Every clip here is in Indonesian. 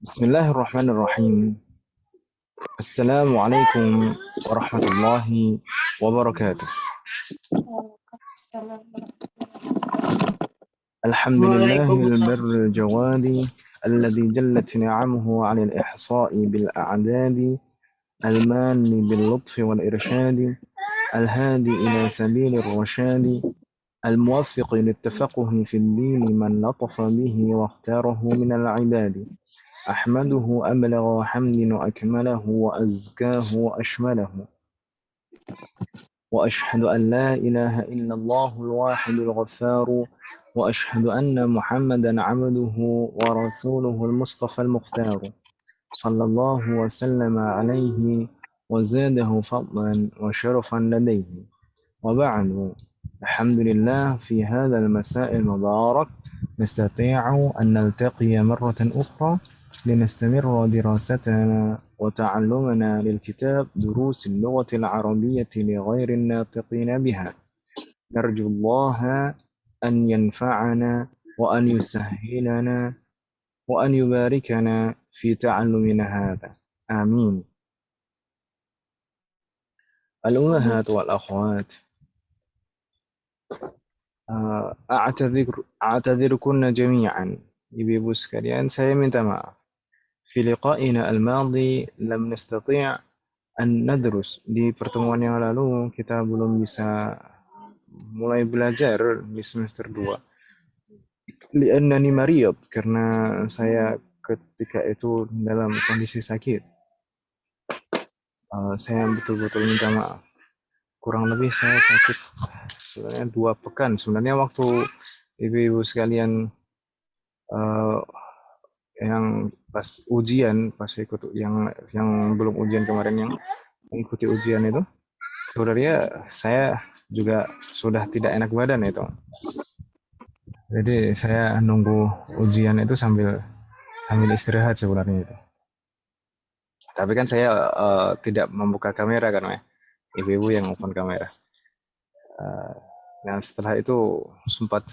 Bismillahirrahmanirrahim. Assalamualaikum warahmatullahi wabarakatuh. Alhamdulillahil barril jawadi alladhi jallat ni'amuhu 'ala al-ihsa'i bil a'dadi al-mani bil lutfi wal irshadi al-hadi ila sabilir rasyadi الموفق للتفقه في الدين من لطف به واختاره من العباد أحمده أبلغ حمد وأكمله وأزكاه وأشمله وأشهد أن لا إله إلا الله الواحد الغفار وأشهد أن محمدا عبده ورسوله المصطفى المختار صلى الله وسلم عليه وزاده فضلا وشرفا لديه وبعد الحمد لله في هذا المساء المبارك نستطيع أن نلتقي مرة أخرى لنستمر دراستنا وتعلمنا للكتاب دروس اللغة العربية لغير الناطقين بها نرجو الله أن ينفعنا وأن يسهلنا وأن يباركنا في تعلمنا هذا آمين. الأمهات والأخوات أعتذركن جميعا ibu-ibu sekalian, saya minta maaf. في لقائنا الماضي لم نستطيع أن ندرس. Di pertemuan yang lalu kita belum bisa mulai belajar di semester 2. لأنني مريض, karena saya ketika itu dalam kondisi sakit. Saya betul-betul minta maaf. Kurang lebih saya sakit sebenarnya 2 pekan. Sebenarnya waktu ibu-ibu sekalian yang pas ujian, pas ikut yang belum ujian kemarin, yang mengikuti ujian itu, sebenarnya saya juga sudah tidak enak badan itu. Jadi saya nunggu ujian itu sambil istirahat sebenarnya itu. Tapi kan saya tidak membuka kamera kan, ibu-ibu yang open kamera. Nah setelah itu sempat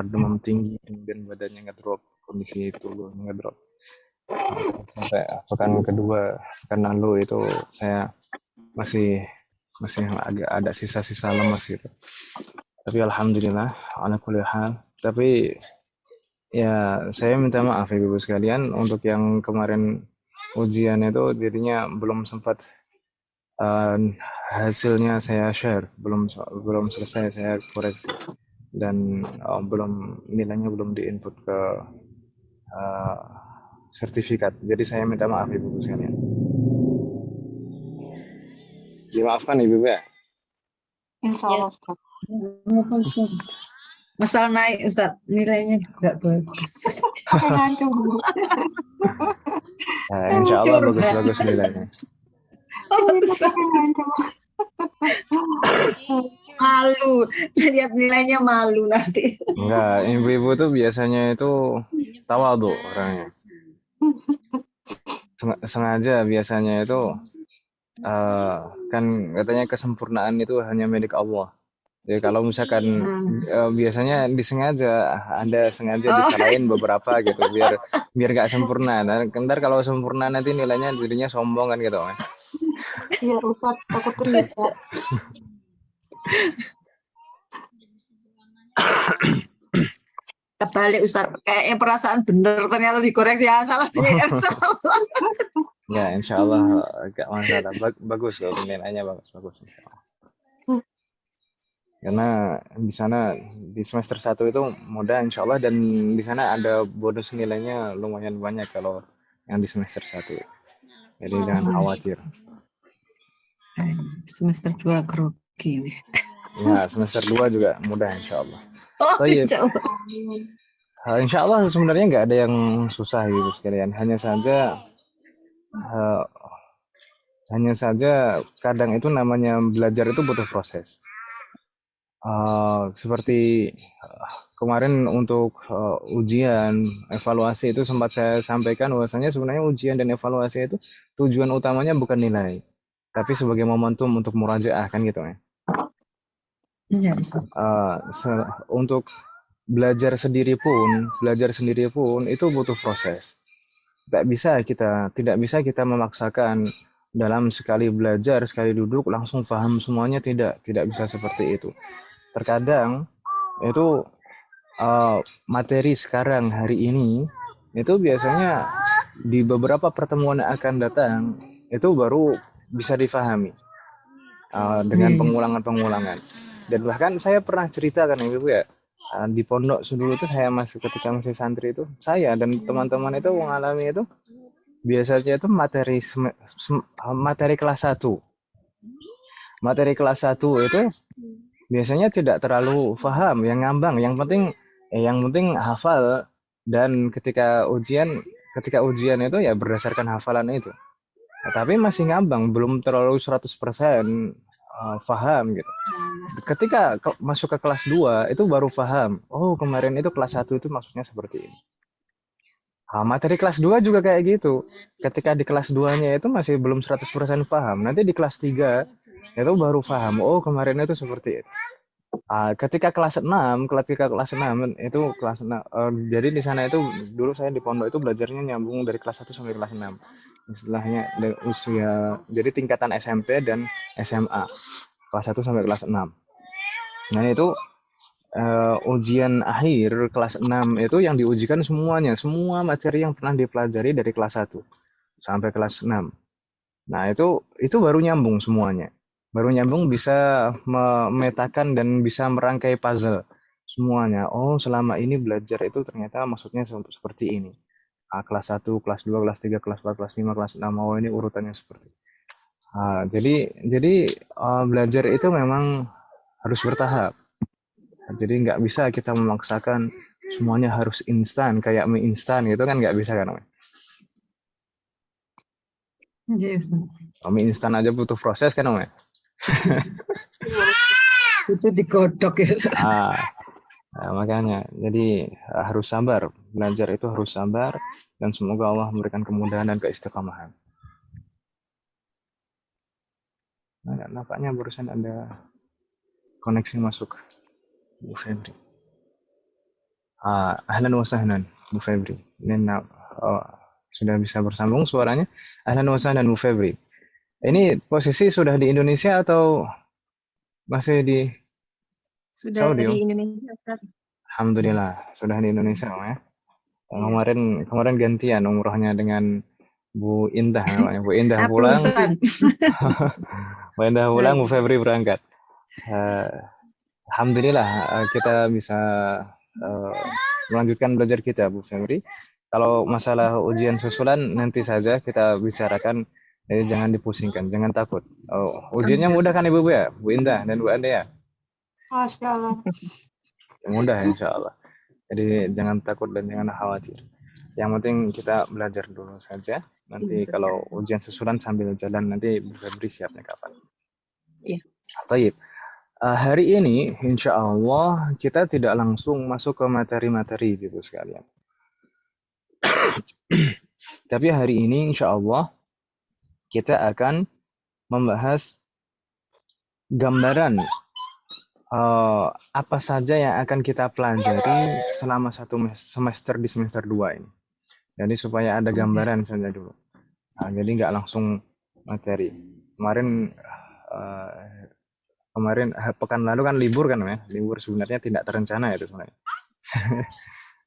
demam tinggi, kemudian badannya ngedrop, kondisi itu ngedrop. Sampai pekan kedua, pekan lalu itu saya masih agak ada sisa-sisa lemas gitu. Tapi alhamdulillah ala kulli hal. Tapi ya saya minta maaf ibu-ibu sekalian untuk yang kemarin ujian itu jadinya belum sempat hasilnya saya share, belum selesai saya koreksi, dan nilainya belum diinput ke sertifikat. Jadi saya minta maaf ibu sekalian. Dimaafkan ibu ya. Insya Allah Ustaz. Masalah naik Ustaz, nilainya juga bagus. Insya Allah bagus nilainya. Malu, lihat nilainya malu nanti. Enggak, ibu-ibu tuh biasanya itu tawadhu orangnya. Sengaja biasanya itu kan katanya kesempurnaan itu hanya milik Allah. Jadi kalau misalkan biasanya Anda sengaja disalahin beberapa gitu biar nggak sempurna. Nah, ntar kalau sempurna nanti nilainya jadinya sombong kan gitu. Iya Ustaz, takut riba. Kebalik Ustaz, kayaknya perasaan bener ternyata dikoreksi yang salah. Ya insya Allah gak masalah, bagus loh nilainya, bagus. Karena di sana di semester 1 itu mudah insya Allah, dan di sana ada bonus nilainya lumayan banyak kalau yang di semester 1. Jadi jangan khawatir. Semester 2 grogi. Ya, semester 2 juga mudah insya Allah. Oh, insya Allah. Insya Allah sebenarnya nggak ada yang susah gitu sekalian. Hanya saja kadang itu namanya belajar itu butuh proses. Seperti kemarin untuk ujian, evaluasi itu sempat saya sampaikan bahwasanya sebenarnya ujian dan evaluasi itu tujuan utamanya bukan nilai, tapi sebagai momentum untuk murajaah kan gitu ya. Iya. Untuk belajar sendiri pun itu butuh proses. tidak bisa kita memaksakan dalam sekali belajar, sekali duduk langsung paham semuanya, tidak bisa seperti itu. Terkadang itu materi sekarang hari ini itu biasanya di beberapa pertemuan yang akan datang itu baru bisa difahami dengan pengulangan-pengulangan. Dan bahkan saya pernah ceritakan Ibu ya, di pondok dulu itu saya ketika masih santri itu, saya dan teman-teman itu mengalami itu biasanya itu materi kelas 1. Materi kelas 1 itu biasanya tidak terlalu paham, yang ngambang, yang penting hafal, dan ketika ujian itu ya berdasarkan hafalan itu. Tapi masih ngambang, belum terlalu 100% paham gitu. Ketika masuk ke kelas 2 itu baru paham. Oh, kemarin itu kelas 1 itu maksudnya seperti ini. Materi kelas 2 juga kayak gitu. Ketika di kelas 2-nya itu masih belum 100% paham. Nanti di kelas 3 itu baru paham. Oh, kemarin itu seperti itu. Ketika kelas 6 itu kelas 6. Jadi di sana itu dulu saya di pondok itu belajarnya nyambung dari kelas 1 sampai kelas 6. Istilahnya dari usia, jadi tingkatan SMP dan SMA. Kelas 1 sampai kelas 6. Nah, itu ujian akhir kelas 6 itu yang diujikan semuanya, semua materi yang pernah dipelajari dari kelas 1 sampai kelas 6. Nah, itu baru nyambung semuanya. Baru nyambung bisa memetakan dan bisa merangkai puzzle semuanya. Oh, selama ini belajar itu ternyata maksudnya seperti ini. Kelas 1, kelas 2, kelas 3, kelas 4, kelas 5, kelas 6. Oh, ini urutannya seperti ini. Jadi belajar itu memang harus bertahap. Jadi nggak bisa kita memaksakan semuanya harus instan, kayak mie instan gitu kan, nggak bisa kan. Yes. Mie instan aja butuh proses kan Om. Itu digodok gitu. Makanya jadi harus sabar, belajar itu harus sabar, dan semoga Allah memberikan kemudahan dan keistiqomahan. Nah, nampaknya barusan ada koneksi masuk, Bu Febri. Ahlan wa sahlan Bu Febri. Ini sudah bisa bersambung suaranya. Ahlan wa sahlan Bu Febri. Ini posisi sudah di Indonesia atau masih di Sudah Saudi? di Indonesia, Ustaz. Alhamdulillah, sudah di Indonesia, Om ya. Kemarin gantian umrohnya dengan Bu Indah namanya. Bu Indah pulang. Bu Indah pulang, Bu Febri berangkat. Alhamdulillah kita bisa melanjutkan belajar kita, Bu Febri. Kalau masalah ujian susulan nanti saja kita bicarakan, jadi jangan dipusingkan, jangan takut. Ujiannya mudah kan Ibu ya, Bu Indah dan Bu Ade ya? Masya Allah. Mudah insya Allah. Jadi jangan takut dan jangan khawatir. Yang penting kita belajar dulu saja. Nanti kalau ujian susulan sambil jalan, nanti Bu Febri siapnya kapan. Iya. Baik. Hari ini insya Allah kita tidak langsung masuk ke materi-materi gitu sekalian. Tapi hari ini insya Allah kita akan membahas gambaran apa saja yang akan kita pelajari selama satu semester di semester 2 ini. Jadi supaya ada gambaran saja dulu. Jadi nggak langsung materi. Kemarin pekan lalu kan libur kan ya. Libur sebenarnya tidak terencana itu sebenarnya.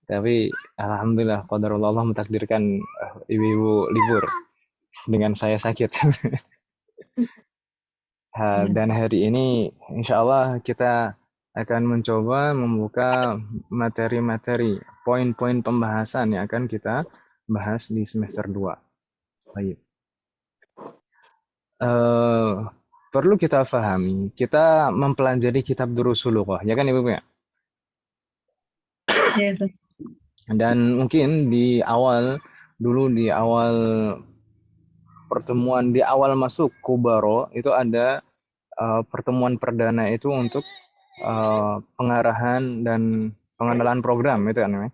Tapi alhamdulillah qadarullah Allah mentakdirkan ibu-ibu libur dengan saya sakit. Dan hari ini insya Allah kita akan mencoba membuka materi-materi, poin-poin pembahasan yang akan kita bahas di semester 2. Baik. Perlu kita pahami, kita mempelajari kitab Durusul Lughah, ya kan Ibu ya? Yes. Dan mungkin di awal pertemuan, di awal masuk Kubaro itu ada pertemuan perdana itu untuk pengarahan dan pengenalan program itu kan ya.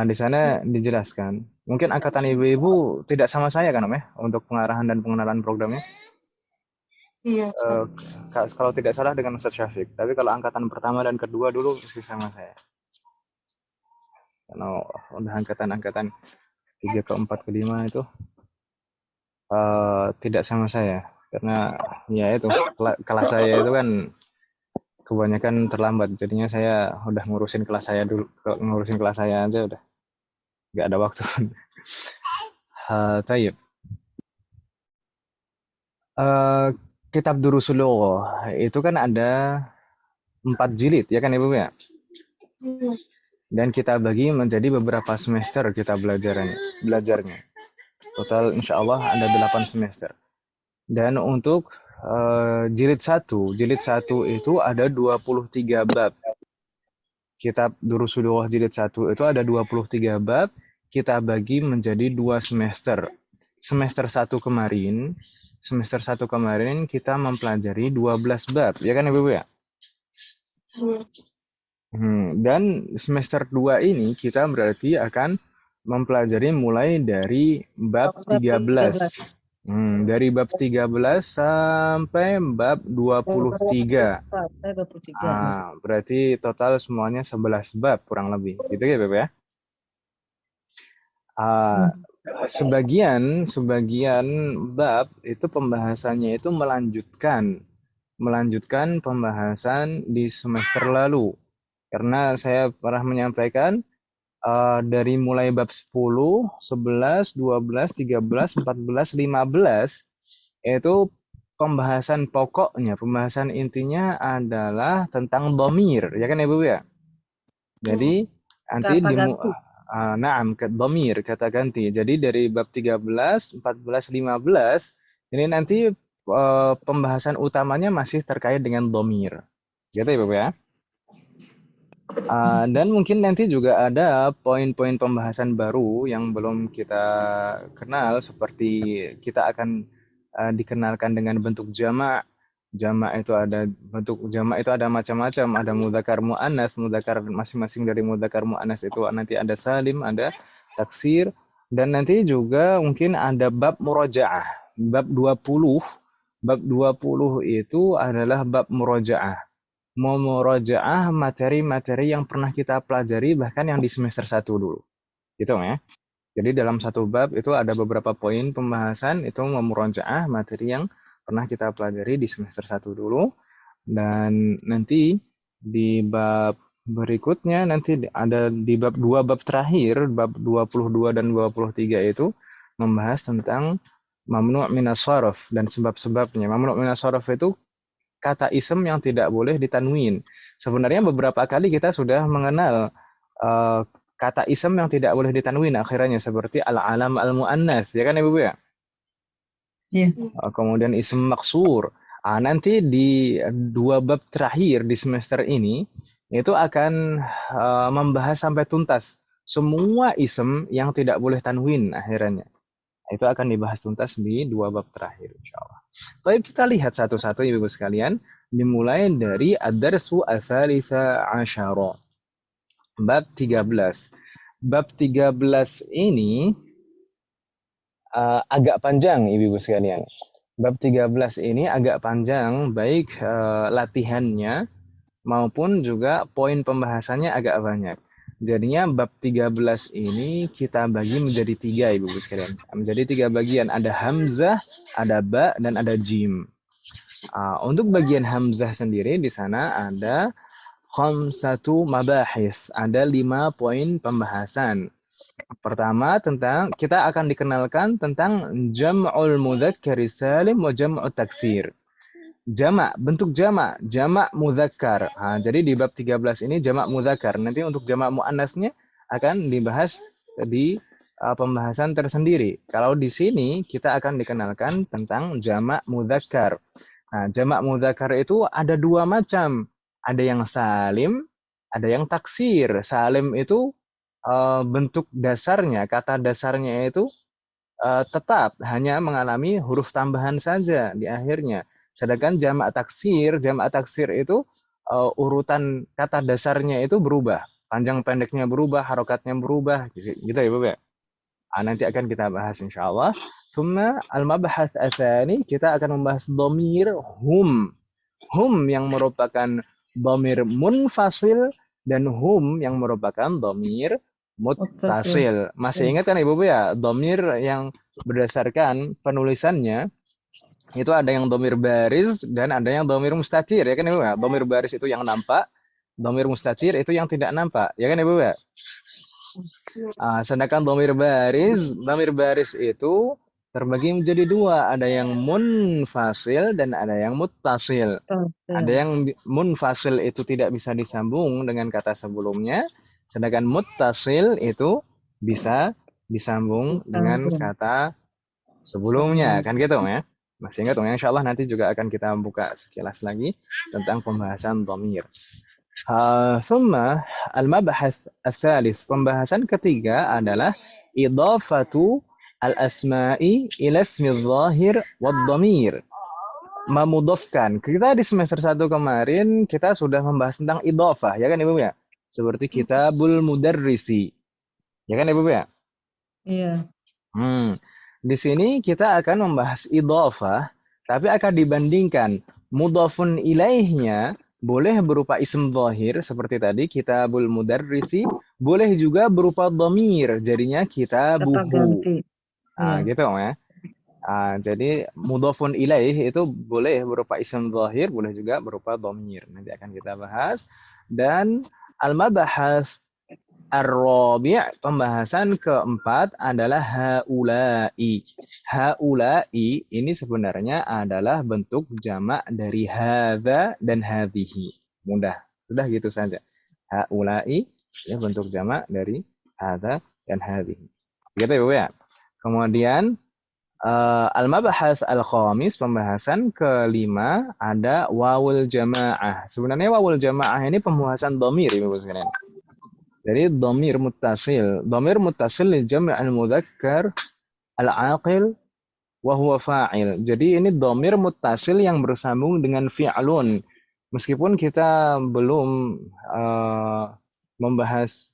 Di sana dijelaskan. Mungkin angkatan ibu-ibu tidak sama saya kan Om ya untuk pengarahan dan pengenalan programnya. Iya. Kalau tidak salah dengan Ustaz Syafiq. Tapi kalau angkatan pertama dan kedua dulu masih sama saya. Kalau udah angkatan 3, ke 4, ke 5 itu tidak sama saya. Karena ya itu, kelas saya itu kan kebanyakan terlambat. Jadinya saya udah ngurusin kelas saya dulu, ngurusin kelas saya aja udah nggak ada waktu. Tayyib. Kitab Durusul Lughah itu kan ada 4 jilid ya kan Ibu ya? Iya. Dan kita bagi menjadi beberapa semester kita belajarnya. Total insya Allah ada 8 semester. Dan untuk jilid 1 itu ada 23 bab. Kitab Durusul Lughah jilid 1 itu ada 23 bab, kita bagi menjadi 2 semester. Semester 1 kemarin kita mempelajari 12 bab, ya kan Ibu ya? Iya. Dan semester 2 ini kita berarti akan mempelajari mulai dari bab 13. Dari bab 13 sampai bab 23. Berarti total semuanya 11 bab kurang lebih. Gitu ya, Beb ya? Sebagian bab itu pembahasannya itu melanjutkan pembahasan di semester lalu. Karena saya pernah menyampaikan dari mulai bab 10, 11, 12, 13, 14, 15 itu pembahasan pokoknya, pembahasan intinya adalah tentang dhamir, ya kan Ibu ya? Jadi nanti dhamir, kata ganti. Jadi dari bab 13, 14, 15 ini nanti pembahasan utamanya masih terkait dengan dhamir. Gitu ya, Ibu ya? Dan mungkin nanti juga ada poin-poin pembahasan baru yang belum kita kenal, seperti kita akan dikenalkan dengan bentuk jamak. Jamak itu ada macam-macam, ada mudzakkar muannas, mudzakkar masing-masing dari mudzakkar muannas itu nanti ada salim, ada taksir, dan nanti juga mungkin ada bab murajaah. Bab 20 itu adalah bab murajaah. Memurajaah materi-materi yang pernah kita pelajari bahkan yang di semester 1 dulu. Gitu ya. Jadi dalam satu bab itu ada beberapa poin pembahasan itu memurajaah materi yang pernah kita pelajari di semester 1 dulu, dan nanti di bab berikutnya nanti ada di bab 2 bab terakhir, bab 22 dan 23 itu membahas tentang mamnu' minas sharaf dan sebab-sebabnya. Mamnu' minas sharaf itu kata isem yang tidak boleh ditanwin. Sebenarnya beberapa kali kita sudah mengenal kata isem yang tidak boleh ditanwin akhirnya, seperti al-alam al-mu'annas, ya kan Ibu ya? Iya. Kemudian isem maksur. Nanti di 2 bab terakhir di semester ini itu akan membahas sampai tuntas semua isem yang tidak boleh tanwin akhirnya. Itu akan dibahas tuntas di 2 bab terakhir insyaallah. Baik, kita lihat satu-satu Ibu sekalian, dimulai dari ad-darsu ats-tsalitsah asyara. Bab 13. Bab 13 ini agak panjang Ibu sekalian. Bab 13 ini agak panjang, baik latihannya maupun juga poin pembahasannya agak banyak. Jadinya bab 13 ini kita bagi menjadi 3 Ibu sekalian. Menjadi 3 bagian, ada hamzah, ada ba, dan ada jim. Untuk bagian hamzah sendiri di sana ada khamsatu mabahis, ada 5 poin pembahasan. Pertama, kita akan dikenalkan tentang jam'ul mudzakkar salim wa jam'ut taksir. Jamak, bentuk jamak mudzakkar. Jadi di bab 13 ini jamak mudzakkar. Nanti untuk jamak muannasnya akan dibahas di pembahasan tersendiri. Kalau di sini kita akan dikenalkan tentang jamak mudzakkar. Jamak mudzakkar itu ada 2 macam. Ada yang salim, ada yang taksir. Salim itu bentuk dasarnya, kata dasarnya itu tetap hanya mengalami huruf tambahan saja di akhirnya. Sedangkan jamak taksir itu urutan kata dasarnya itu berubah, panjang pendeknya berubah, harokatnya berubah, gitu ya Ibu ya. Nanti akan kita bahas insyaallah. Tsumma al-mabhath ats-tsani, kita akan membahas dhamir hum. Hum yang merupakan dhamir munfasil dan hum yang merupakan dhamir Muttasil. muttasil. Masih ingat kan Ibu ya, domir yang berdasarkan penulisannya itu ada yang domir baris dan ada yang domir mustatir, ya kan Ibu ya? Domir baris itu yang nampak, domir mustatir itu yang tidak nampak, ya kan Ibu ya? Sedangkan domir baris itu terbagi menjadi dua, ada yang munfasil dan ada yang muttasil. Ada yang munfasil itu tidak bisa disambung dengan kata sebelumnya, sedangkan muttasil itu bisa disambung dengan kata sebelumnya, kan gitu ya? Masih ingat dong ya? Insya Allah nanti juga akan kita buka sekilas lagi tentang pembahasan dhamir. Thumma al-mabhath al-thalith, pembahasan ketiga adalah idafatu al-asma'i ila ismi dhahir wad dhamir. Memudofkan. Kita di semester 1 kemarin kita sudah membahas tentang idhofah, ya kan Ibu ya? Seperti kitabul mudarrisi. Ya kan Ibu ya? Iya. Di sini kita akan membahas idhofah, tapi akan dibandingkan mudhafun ilaihnya boleh berupa ism dhahir seperti tadi kitabul mudarrisi, boleh juga berupa dhamir, jadinya kitabuhu. Gitu ya. Jadi mudhafun ilaih itu boleh berupa ism dhahir, boleh juga berupa dhamir. Nanti akan kita bahas. Dan al-mabahats ar-rabi', pembahasan keempat adalah haula'i. Haula'i ini sebenarnya adalah bentuk jamak dari hadza dan hadhihi. Mudah, sudah gitu saja. Haula'i ya bentuk jamak dari hadza dan hadhihi. Gitu ya, Bu ya. Kemudian al-mabahats al-khamis, pembahasan kelima ada wawul jamaah. Sebenarnya wawul jamaah ini pembahasan dhamir Ibu sekalian. Jadi dhamir muttasil li jam' al-mudzakkar al-aqil wa huwa fa'il. Jadi ini dhamir muttasil yang bersambung dengan fi'lun. Meskipun kita belum membahas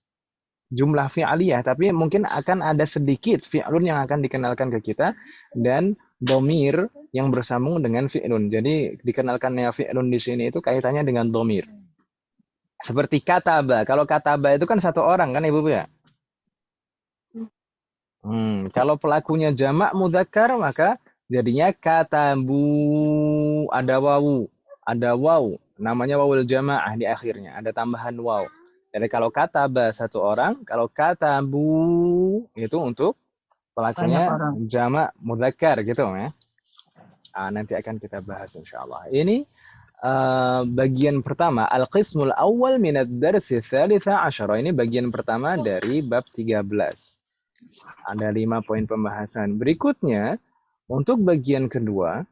jumlah fi'aliyah, tapi mungkin akan ada sedikit fi'lun yang akan dikenalkan ke kita dan dhamir yang bersambung dengan fi'lun. Jadi dikenalkannya fi'lun di sini itu kaitannya dengan dhamir. Seperti kataba. Kalau kataba itu kan satu orang kan Ibu ya? Kalau pelakunya jamak mudzakkar maka jadinya katabu, ada wawu, namanya wawul jamaah di akhirnya, ada tambahan waw. Jadi kalau kataba satu orang, kalau katabu itu untuk pelakunya jamak mudzakkar gitu ya. Nanti akan kita bahas insyaallah. Ini bagian pertama, al-qismul awal min ad-darsi tsalitsa asyara. Ini bagian pertama dari bab 13. Ada 5 poin pembahasan. Berikutnya untuk bagian kedua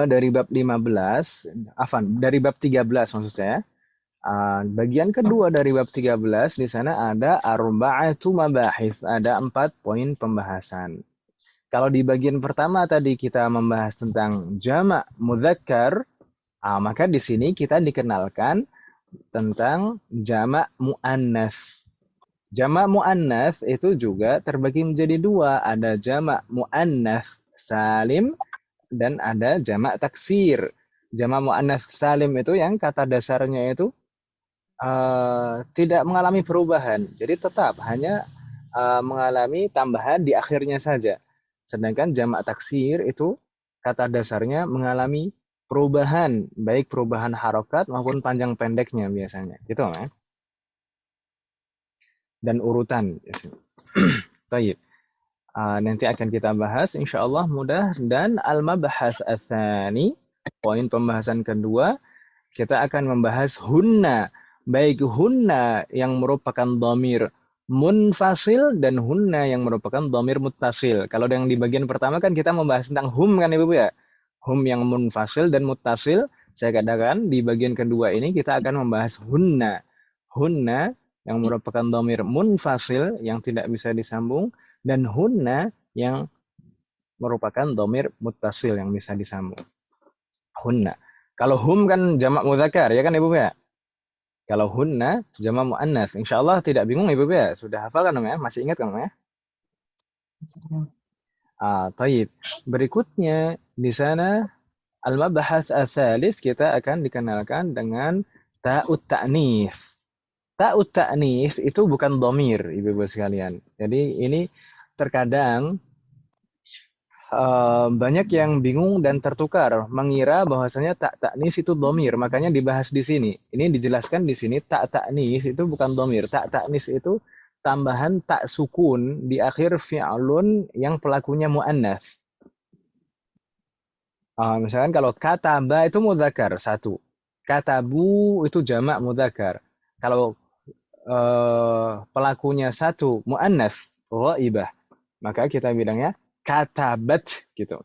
dari bab 15, dari bab 13 maksud saya. Bagian kedua dari bab 13 di sana ada arba'atu mabahits, ada 4 poin pembahasan. Kalau di bagian pertama tadi kita membahas tentang jamak mudzakkar, maka di sini kita dikenalkan tentang jamak muannats. Jamak muannats itu juga terbagi menjadi dua, ada jamak muannats salim dan ada jamak taksir. Jamak muannats salim itu yang kata dasarnya itu tidak mengalami perubahan. Jadi tetap hanya mengalami tambahan di akhirnya saja. Sedangkan jamak taksir itu kata dasarnya mengalami perubahan, baik perubahan harokat maupun panjang pendeknya biasanya. Gitu kan? Dan urutan. Taib. Nanti akan kita bahas insyaallah mudah. Dan al-mabahats ats-tsani, poin pembahasan kedua, kita akan membahas hunna, baik hunna yang merupakan dhamir munfasil dan hunna yang merupakan dhamir muttasil. Kalau yang di bagian pertama kan kita membahas tentang hum kan Ibu ya. Hum yang munfasil dan muttasil. Saya katakan di bagian kedua ini kita akan membahas hunna. Hunna yang merupakan dhamir munfasil yang tidak bisa disambung, dan hunna yang merupakan dhamir muttasil yang bisa disambung. Hunna. Kalau hum kan jamak mudzakkar ya kan Ibu ya? Kalau hunna jamak muannats. Insyaallah tidak bingung Ibu ya? Sudah hafal kan ya? Masih ingat kan ya? Taib. Berikutnya di sana al-mabahats ats-tsalits kita akan dikenalkan dengan ta'ut ta'nits. ta'ut ta'nis itu bukan dhamir, Ibu-ibu sekalian. Jadi ini terkadang banyak yang bingung dan tertukar mengira bahwasanya tak taknis itu dhamir, makanya dibahas di sini. Ini dijelaskan di sini tak taknis itu bukan dhamir. Tak taknis itu tambahan tak sukun di akhir fi'lun yang pelakunya muannats. Misalkan kalau kataba itu mudzakkar satu, katabu itu jamak mudzakkar. Kalau pelakunya satu muannats ghaibah, maka kita bilangnya katabat gitu.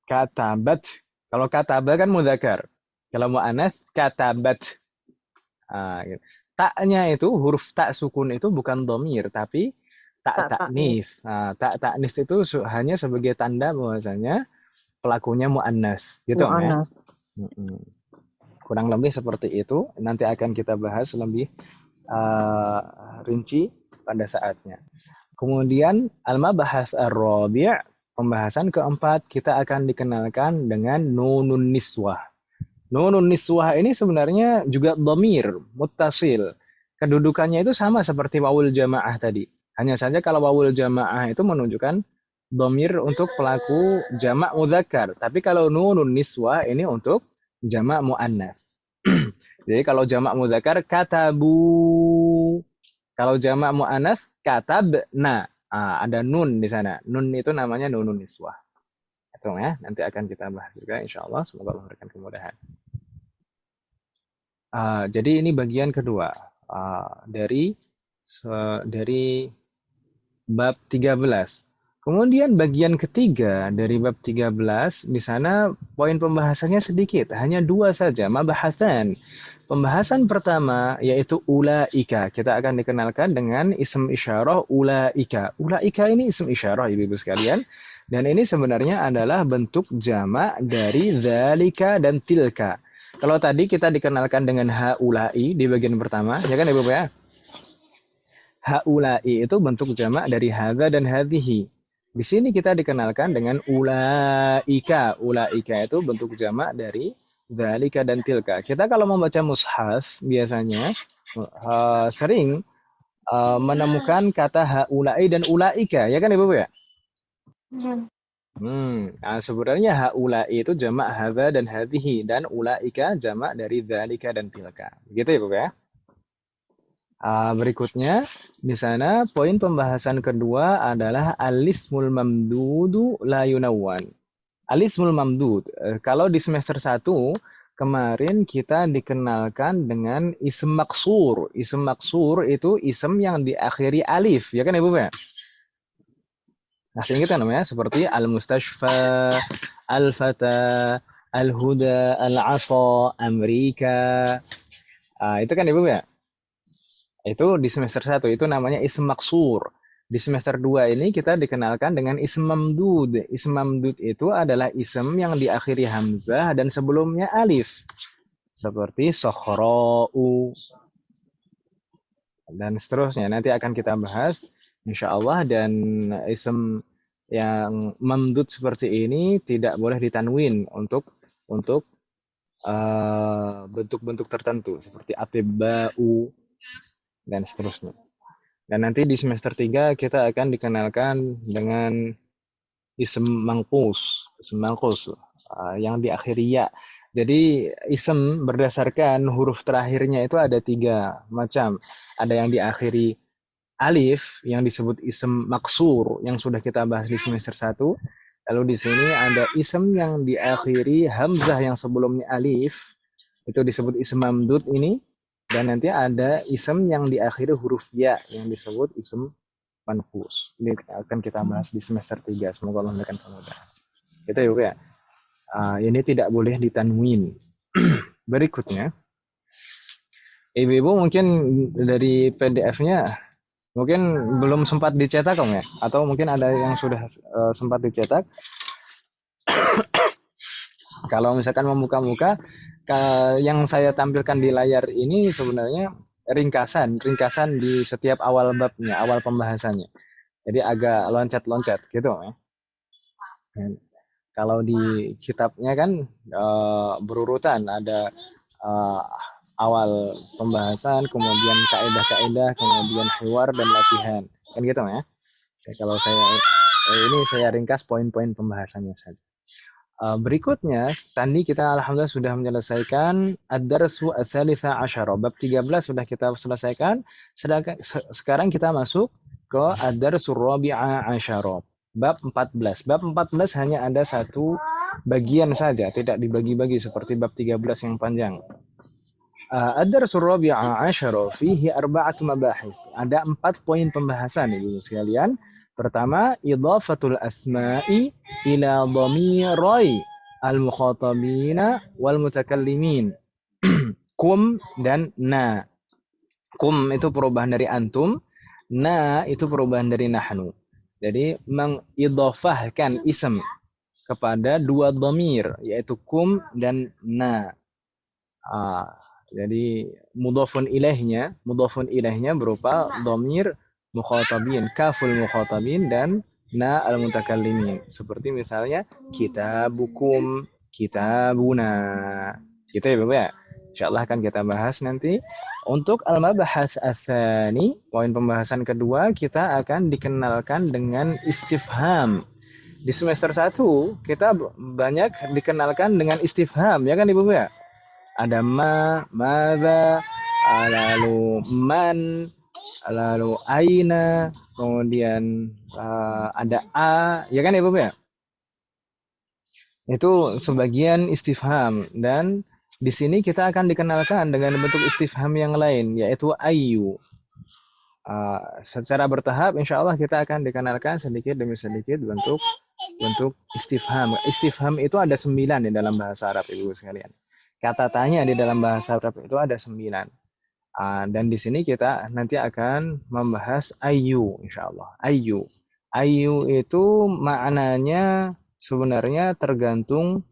Katabat. Kalau kataba kan mudzakkar. Kalau muannats katabat. Gitu. Taknya itu huruf tak sukun itu bukan dhamir tapi tak Tak taknis. taknis. Tak taknis itu hanya sebagai tanda bahwasanya pelakunya muannas, gitu ya. Mu'annas. Kurang lebih seperti itu. Nanti akan kita bahas lebih rinci pada saatnya. Kemudian al-mabahats ar-rabi', pembahasan keempat, kita akan dikenalkan dengan nunun niswah. Nunun niswah ini sebenarnya juga dhamir muttasil. Kedudukannya itu sama seperti wawul jamaah tadi. Hanya saja kalau wawul jamaah itu menunjukkan dhamir untuk pelaku jamak mudzakkar. Tapi kalau nunun niswah ini untuk jamak muannats. Jadi kalau jamak mudzakkar katabu. Kalau jamak muannats katabna. Ada nun di sana. Nun itu namanya nunun niswah. Itu ya, nanti akan kita bahas juga insyaallah. Semoga Allah memberikan kemudahan. Jadi ini bagian kedua dari bab 13. Kemudian bagian ketiga dari bab 13, di sana poin pembahasannya sedikit, hanya 2 saja, mabahasan. Pembahasan pertama yaitu ulaika. Kita akan dikenalkan dengan ism isyarah ulaika. Ulaika ini ism isyarah Ibu-ibu sekalian, dan ini sebenarnya adalah bentuk jamak dari dzalika dan tilka. Kalau tadi kita dikenalkan dengan haulai di bagian pertama, ya kan Ibu ya? Haulai itu bentuk jamak dari hadza dan hadhihi. Di sini kita dikenalkan dengan ulaika. Ulaika itu bentuk jamak dari dzalika dan tilka. Kita kalau membaca mushaf biasanya sering menemukan kata haulai dan ulaika, ya kan Ibu ya? Sebenarnya haulai itu jamak hadza dan hadhihi, dan ulaika jamak dari dzalika dan tilka. Begitu ya, Bu ya? Berikutnya di sana poin pembahasan kedua adalah alismul mamdudu la yunawwan. Alismul mamdud. Kalau di semester 1 kemarin kita dikenalkan dengan ism maksur. Ism maksur itu ism yang diakhiri alif, ya kan Ibu ya? Masih ingat kan namanya? Seperti al-mustashfa, al-fata, al-huda, al-asa, Amerika. Itu kan Ibu ya? Itu di semester 1, itu namanya ism maksur. Di semester 2 ini kita dikenalkan dengan ism mamdud. Ism mamdud itu adalah ism yang diakhiri hamzah dan sebelumnya alif. Seperti sokhra'u. Dan seterusnya. Nanti akan kita bahas insyaallah. Dan ism yang mamdud seperti ini tidak boleh ditanwin untuk bentuk-bentuk tertentu. Seperti atibba'u dan seterusnya. Dan nanti di semester 3 kita akan dikenalkan dengan ism mangkus, yang diakhiri ya. Jadi ism berdasarkan huruf terakhirnya itu ada 3 macam. Ada yang diakhiri alif yang disebut ism maksur yang sudah kita bahas di semester 1. Lalu di sini ada ism yang diakhiri hamzah yang sebelumnya alif, itu disebut ism mamdud ini. Dan nanti ada ism yang diakhiri huruf ya yang disebut ism manqus. Ini akan kita bahas di semester 3. Semoga Allah memberikan kemudahan. Itu ya. Ini tidak boleh ditanwin. Berikutnya, Ibu-ibu mungkin dari PDF-nya mungkin belum sempat dicetak ya? Atau mungkin ada yang sudah sempat dicetak. Kalau misalkan membuka-buka, yang saya tampilkan di layar ini sebenarnya ringkasan di setiap awal babnya, awal pembahasannya. Jadi agak loncat-loncat gitu ya. Kalau di kitabnya kan berurutan, ada awal pembahasan, kemudian kaidah-kaidah, kemudian hiwar dan latihan. Kan gitu ya. Oke, kalau ini saya ringkas poin-poin pembahasannya saja. Berikutnya, tadi kita alhamdulillah sudah menyelesaikan ad-darsu ats-tsalitsa asyara. Bab 13 sudah kita selesaikan. Sedangkan sekarang kita masuk ke ad-darsu rabi'a asyara. Bab 14. Bab 14 hanya ada satu bagian saja, tidak dibagi-bagi seperti bab 13 yang panjang. Ad-darsu rabi'a asyara fihi arba'atu mabahis. Ada 4 poin pembahasan Ibu sekalian. Pertama, idhafatul asma'i ila dhamirai al-mukhatabina wal mutakallimin. Kum dan na. Kum itu perubahan dari antum, na itu perubahan dari nahnu. Jadi mengidhafahkan ism kepada dua dhamir, yaitu kum dan na. Jadi mudhafun ilaihnya berupa dhamir mukhatabin, kaful mukhatabin dan na al-mutakallimin. Seperti misalnya kitabukum, kitabuna. Gitu ya Bapak ya. Insyaallah akan kita bahas nanti. Untuk al-mabahats ats-tsani, poin pembahasan kedua, kita akan dikenalkan dengan istifham. Di semester 1 kita banyak dikenalkan dengan istifham, ya kan Ibu ya? Ada ma, madza, lalu man, lalu aina, kemudian ada a, ya kan ya Bapak ya? Itu sebagian istifham, dan di sini kita akan dikenalkan dengan bentuk istifham yang lain, yaitu ayu. Secara bertahap insya Allah kita akan dikenalkan sedikit demi sedikit bentuk istifham. Istifham itu ada 9 di dalam bahasa Arab Ibu sekalian. Kata tanya di dalam bahasa Arab itu ada 9. Dan di sini kita nanti akan membahas ayu, insya Allah. Ayu. Ayu itu maknanya sebenarnya tergantung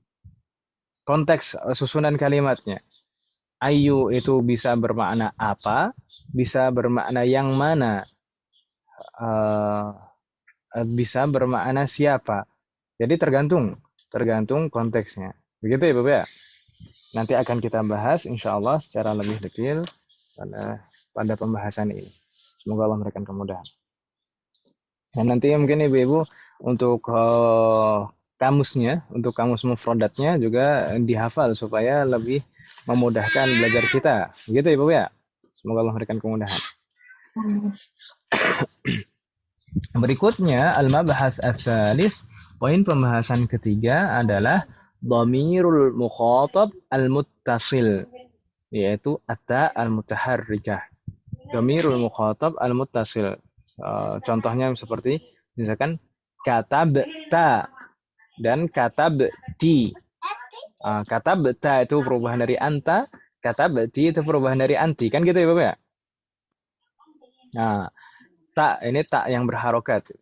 konteks susunan kalimatnya. Ayu itu bisa bermakna apa, bisa bermakna yang mana, bisa bermakna siapa. Jadi tergantung konteksnya. Begitu ya Bapak ya? Nanti akan kita bahas insya Allah secara lebih detail pada pembahasan ini. Semoga Allah memberikan kemudahan. Dan nanti mungkin Ibu-Ibu untuk kamusnya, untuk kamus mufradatnya juga dihafal supaya lebih memudahkan belajar kita. Begitu ya Bapak ya? Semoga Allah memberikan kemudahan. Berikutnya al-mabahats ats-tsalits, poin pembahasan ketiga adalah dhamirul mukhatab al-muttasil, yaitu at-ta al-mutaharrikah. Dhamirul mukhatab al-muttasil. Contohnya seperti misalkan katabta dan katabti. Katabta itu perubahan dari anta, katabti itu perubahan dari anti. Kan gitu ya Bapak ya? Nah, ta ini tak yang berharokat.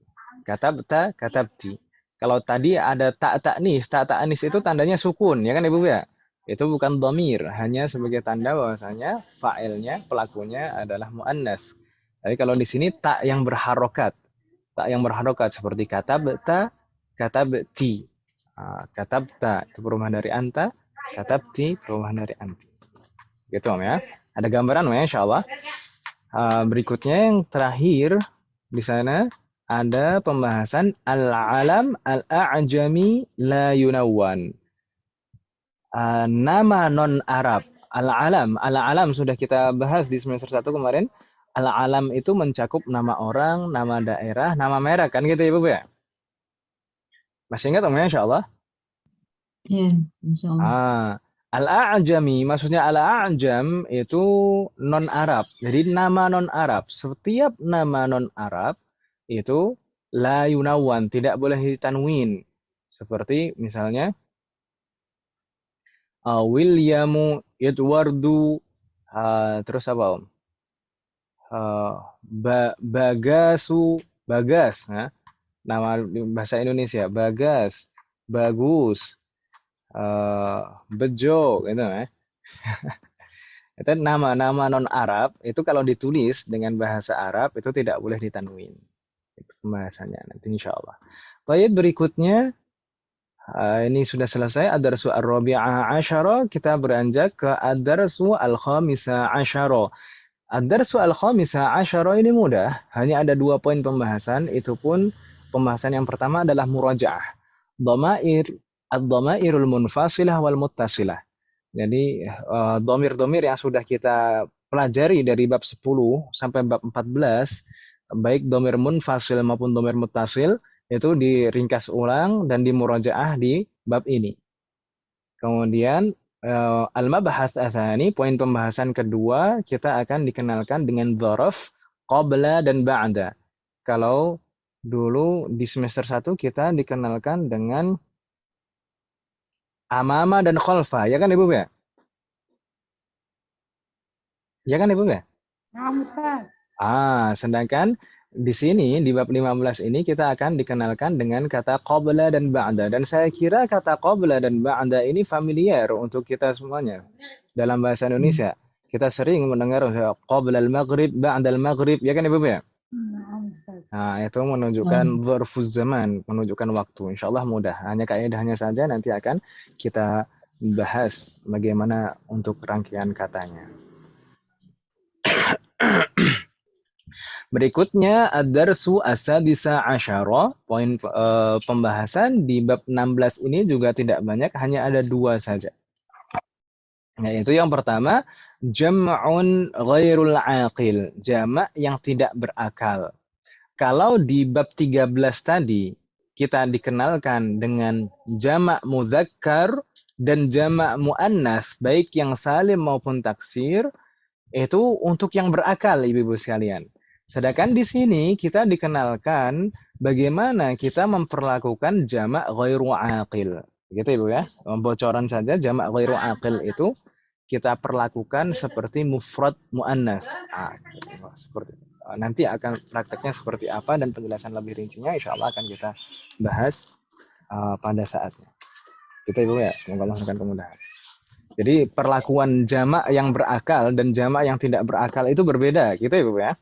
Katabta, katabti. Kalau tadi ada tak ta'nis itu tandanya sukun, ya kan Ibu ya? Itu bukan dhamir, hanya sebagai tanda bahwasanya fa'ilnya, pelakunya adalah muannas. Tapi kalau di sini tak yang berharokat. Tak yang berharokat seperti katabta, katabti. Katabta itu perubahan dari anta, katabti perubahan dari anti. Gitu Om ya. Ada gambaran ya insyaallah. Berikutnya yang terakhir di sana ada pembahasan al-alam al-a'jami la yunawwan. Nama non-Arab. Al-alam sudah kita bahas di semester 1 kemarin. Al-alam itu mencakup nama orang, nama daerah, nama merek. Kan gitu ya Ibu ya? Masih ingat Om ya insyaallah? Ya, insyaallah. Al-a'jami, maksudnya al-a'jam itu non-Arab. Jadi nama non-Arab. Setiap nama non-Arab itu la yunawwan, tidak boleh ditanwin. Seperti misalnya Williamu, Edwardu, terus apa Om? Bagas, ya. Nama bahasa Indonesia, Bagas, Bagus, Bejo, gitu ya. Itu nama-nama non-Arab, itu kalau ditulis dengan bahasa Arab, itu tidak boleh ditanwin. Itu pembahasannya nanti insya Allah. Baik, berikutnya Ini sudah selesai ad-darsu ar-rabi'a asyara, kita beranjak ke ad-darsu al-khamisa asyara. Ad-darsu al-khamisa asyara ini mudah, hanya ada 2 poin pembahasan, itu pun pembahasan yang pertama adalah murajaah. Dhamair, ad-dhamairul munfasilah wal muttasilah. Jadi dhamir-dhamir yang sudah kita pelajari dari bab 10 sampai bab 14, baik dhamir munfasil maupun dhamir muttasil, itu diringkas ulang dan dimurajaah di bab ini. Kemudian al-mabhath atsani, poin pembahasan kedua, kita akan dikenalkan dengan dzaraf qabla dan ba'da. Kalau dulu di semester 1 kita dikenalkan dengan amama dan khalfa, ya kan Ibu ya? Ya kan Ibu ya? Nah, Ustaz. Sedangkan di sini di bab 15 ini kita akan dikenalkan dengan kata qabla dan ba'da, dan saya kira kata qabla dan ba'da ini familiar untuk kita semuanya dalam bahasa Indonesia. Kita sering mendengar qabla al-maghrib, ba'da al-maghrib, ya kan Ibu ya? Nah, itu menunjukkan dzarfuz zaman, menunjukkan waktu. Insyaallah mudah. Hanya kaidahnya saja nanti akan kita bahas bagaimana untuk rangkaian katanya. Berikutnya ad-darsu as-sadisa asyara, poin pembahasan di bab 16 ini juga tidak banyak, hanya ada 2 saja. Yaitu yang pertama, jam'un ghairul aqil, jamak yang tidak berakal. Kalau di bab 13 tadi kita dikenalkan dengan jamak mudzakkar dan jamak muannats, baik yang salim maupun taksir, itu untuk yang berakal Ibu-ibu sekalian. Sedangkan di sini kita dikenalkan bagaimana kita memperlakukan jamak ghairu aqil. Gitu Ibu ya. Bocoran saja, jamak ghairu aqil itu kita perlakukan seperti mufrad muannats. Seperti nanti akan prakteknya seperti apa dan penjelasan lebih rincinya insyaallah akan kita bahas pada saatnya. Gitu Ibu ya. Semoga Allah memberikan kemudahan. Jadi perlakuan jamak yang berakal dan jamak yang tidak berakal itu berbeda, gitu Ibu ya.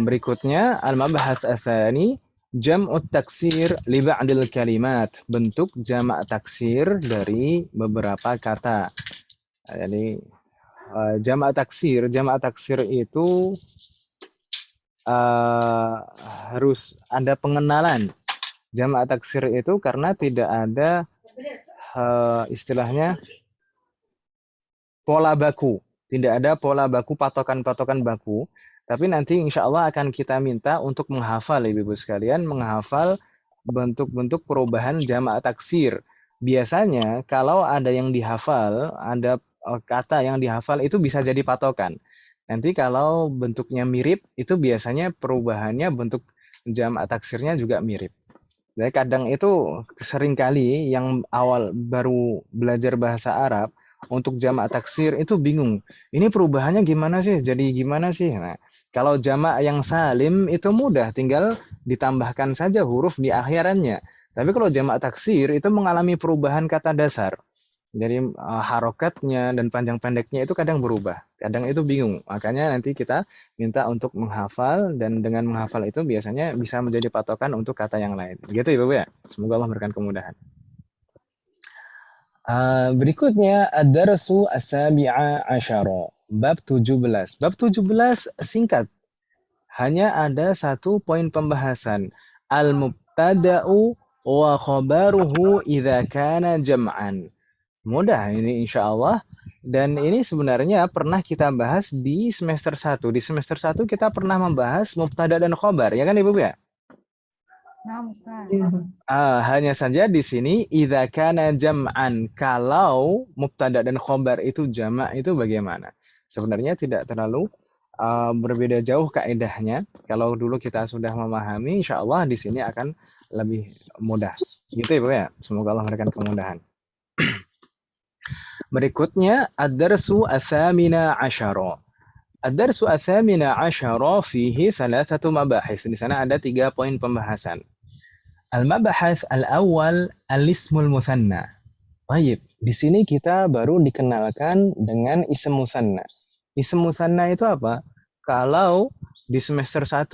Berikutnya al-mabhath atsani, jam'ut taksir li ba'dil kalimat, bentuk jamak taksir dari beberapa kata. Jadi jamak taksir itu harus ada pengenalan. Jamak taksir itu karena tidak ada istilahnya pola baku. Tidak ada pola baku, patokan-patokan baku. Tapi nanti insya Allah akan kita minta untuk menghafal, Ibu-ibu sekalian, menghafal bentuk-bentuk perubahan jamak taksir. Biasanya kalau ada yang dihafal, ada kata yang dihafal itu bisa jadi patokan. Nanti kalau bentuknya mirip, itu biasanya perubahannya bentuk jamak taksirnya juga mirip. Jadi kadang itu seringkali yang awal baru belajar bahasa Arab, untuk jamak taksir itu bingung. Ini perubahannya gimana sih? Jadi gimana sih? Nah, kalau jamak yang salim itu mudah, tinggal ditambahkan saja huruf di akhirannya. Tapi kalau jamak taksir itu mengalami perubahan kata dasar. Jadi harokatnya dan panjang pendeknya itu kadang berubah. Kadang itu bingung. Makanya nanti kita minta untuk menghafal, dan dengan menghafal itu biasanya bisa menjadi patokan untuk kata yang lain. Gitu ya, Bapak ya. Semoga Allah memberikan kemudahan. Berikutnya ad-darsu as-sabi'a asyara, bab 17. Bab 17 singkat. Hanya ada 1 poin pembahasan. Al-mubtada'u wa khabaruhu idza kana jam'an. Mudah ini insyaallah, dan ini sebenarnya pernah kita bahas di semester 1. Di semester 1 kita pernah membahas mubtada dan khabar, ya kan Ibu ya? Hanya saja di sini idza kana jam'an, kalau mubtada dan khabar itu jamak itu bagaimana? Sebenarnya tidak terlalu berbeda jauh kaidahnya. Kalau dulu kita sudah memahami, insyaallah di sini akan lebih mudah. Gitu ya, Ibu ya. Semoga Allah memberikan kemudahan. Berikutnya ad-darsu ats-tsamina asyara. Ad-darsu ats-tsamina asyara fihi 3 mabahis. Di sana ada 3 poin pembahasan. Al-mabahats al-awwal al-ismul mutsanna. Baik, di sini kita baru dikenalkan dengan ism mutsanna. Ism mutsanna itu apa? Kalau di semester 1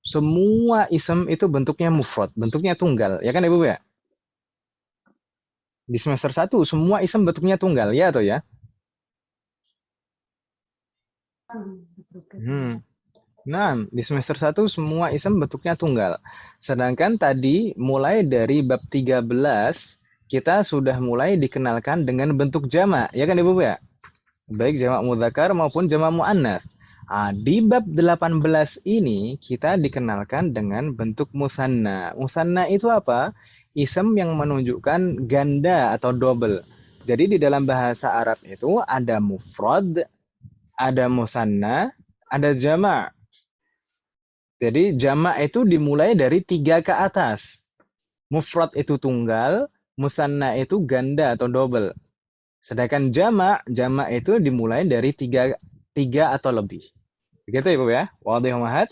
semua isem itu bentuknya mufrad, bentuknya tunggal. Ya kan Ibu ya? Di semester 1 semua isem bentuknya tunggal, ya atau ya? Nah, di semester 1 semua isem bentuknya tunggal. Sedangkan tadi mulai dari bab 13 kita sudah mulai dikenalkan dengan bentuk jamak, ya kan Ibu ya? Baik jamak mudzakkar maupun jamak muannats. Di bab 18 ini kita dikenalkan dengan bentuk musanna. Musanna itu apa? Isem yang menunjukkan ganda atau double. Jadi di dalam bahasa Arab itu ada mufrad, ada musanna, ada jamak. Jadi jamak itu dimulai dari 3 ke atas. Mufrad itu tunggal, musanna itu ganda atau double. Sedangkan jamak itu dimulai dari 3 atau lebih. Begitu Ibu ya? Wadih mahat?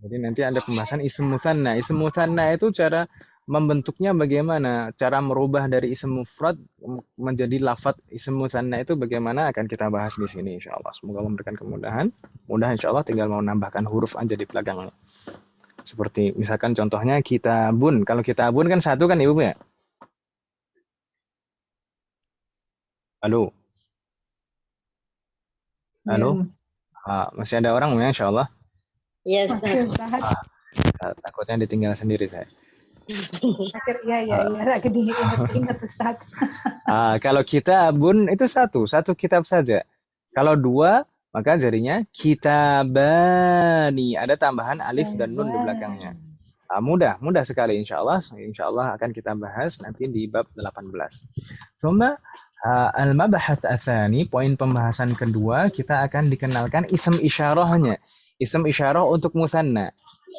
Jadi nanti ada pembahasan ism musanna. Ism musanna itu cara membentuknya bagaimana? Cara merubah dari ism mufrad menjadi lafadz ism musanna itu bagaimana akan kita bahas di sini insyaallah. Semoga Allah memberikan kemudahan. Mudah insyaallah, tinggal mau nambahkan huruf aja di belakangnya. Seperti misalkan contohnya kitabun. Kalau kitabun kan satu kan Ibu ya? Halo. Halo. Masih ada orang ya insyaallah? Iya, Ustaz. Takutnya ditinggal sendiri saya. Iya, lagi diingat Ustaz. Kalau kitabun itu satu kitab saja. Kalau 2 maka jadinya kitabani, ada tambahan alif dan nun di belakangnya. Mudah sekali insyaallah akan kita bahas nanti di bab 18. Thumma al-mabahats atsani, poin pembahasan kedua, kita akan dikenalkan ism isyarahnya. Ism isyarah untuk musanna.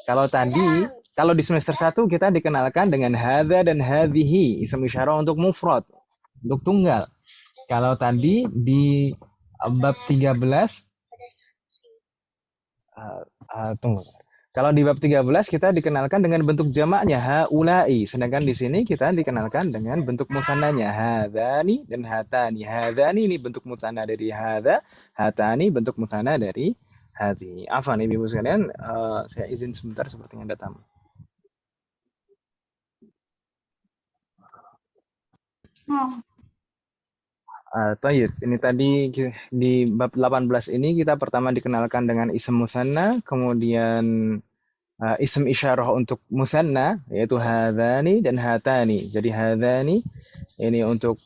Kalau di semester 1 kita dikenalkan dengan hadza dan hadhihi, ism isyarah untuk mufrad, untuk tunggal. Kalau tadi di bab 13 tunggu. Kalau di bab 13 kita dikenalkan dengan bentuk jamaknya haula'i, sedangkan di sini kita dikenalkan dengan bentuk musannanya hadzani dan hatani. Hadzani ini bentuk musanna dari hadza, hatani bentuk musanna dari hadhi. Afwan Ibu sekalian, saya izin sebentar sepertinya ada tamu. Tayyib, ini tadi di bab 18 ini kita pertama dikenalkan dengan ism musanna, kemudian ism isyarah untuk musanna yaitu hadzani dan hatani. Jadi hadzani ini untuk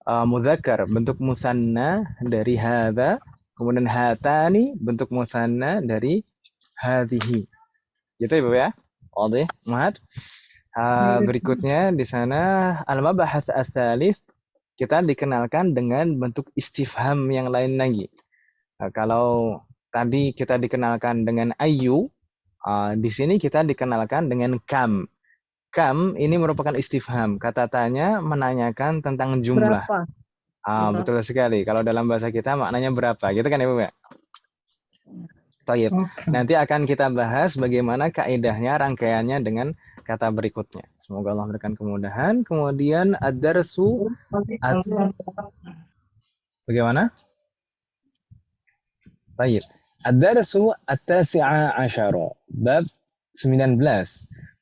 mudzakkar, bentuk musanna dari hadza, kemudian hatani bentuk musanna dari hadhihi. Gitu Ibu ya? Wadih, mahat. Berikutnya di sana al-mabahats ats-tsalits, kita dikenalkan dengan bentuk istifham yang lain lagi. Kalau tadi kita dikenalkan dengan ayu, di sini kita dikenalkan dengan kam. Kam ini merupakan istifham. Kata tanya menanyakan tentang jumlah. Berapa? Betul sekali. Kalau dalam bahasa kita maknanya berapa, gitu kan Ibu ya? Tayyib. Nanti akan kita bahas bagaimana kaidahnya, rangkaiannya dengan kata berikutnya. Semoga Allah memberikan kemudahan. Kemudian ad-darsu bagaimana? Baik. Ad-darsu at-tasi'a asyara, bab 19.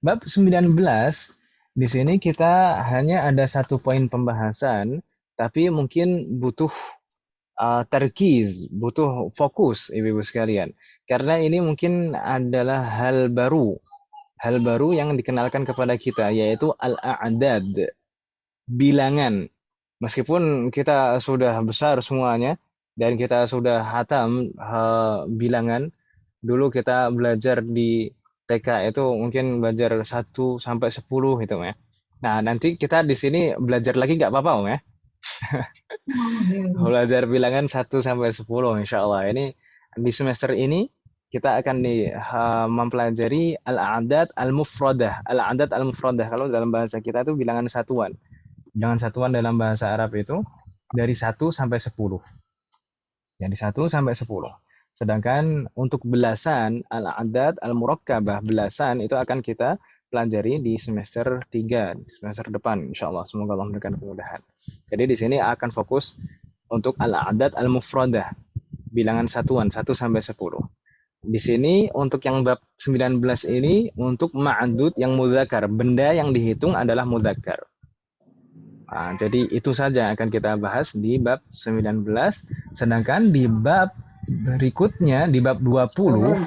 Bab 19 di sini kita hanya ada satu poin pembahasan, tapi mungkin butuh terkiz, butuh fokus Ibu-ibu sekalian. Karena ini mungkin adalah hal baru yang dikenalkan kepada kita, yaitu al-a'dad, bilangan. Meskipun kita sudah besar semuanya dan kita sudah hatam bilangan, dulu kita belajar di TK itu mungkin belajar 1 sampai 10 gitu ya. Nah, nanti kita di sini belajar lagi nggak apa-apa Om ya. Belajar bilangan 1 sampai 10 insyaallah. Ini di semester ini kita akan mempelajari al-a'dad al-mufradah. Al-a'dad al-mufradah kalau dalam bahasa kita itu bilangan satuan. Bilangan satuan dalam bahasa Arab itu dari 1 sampai 10. Dari 1 sampai 10. Sedangkan untuk belasan, al-a'dad al-murakkabah, belasan itu akan kita pelajari di semester 3, di semester depan insyaallah. Semoga Allah memberikan kemudahan. Jadi di sini akan fokus untuk al-a'dad al-mufradah. bilangan satuan 1 sampai 10. Di sini untuk yang bab 19 ini untuk ma'dud yang mudzakkar, benda yang dihitung adalah mudzakkar. Nah, jadi itu saja yang akan kita bahas di bab 19, sedangkan di bab berikutnya di bab 20,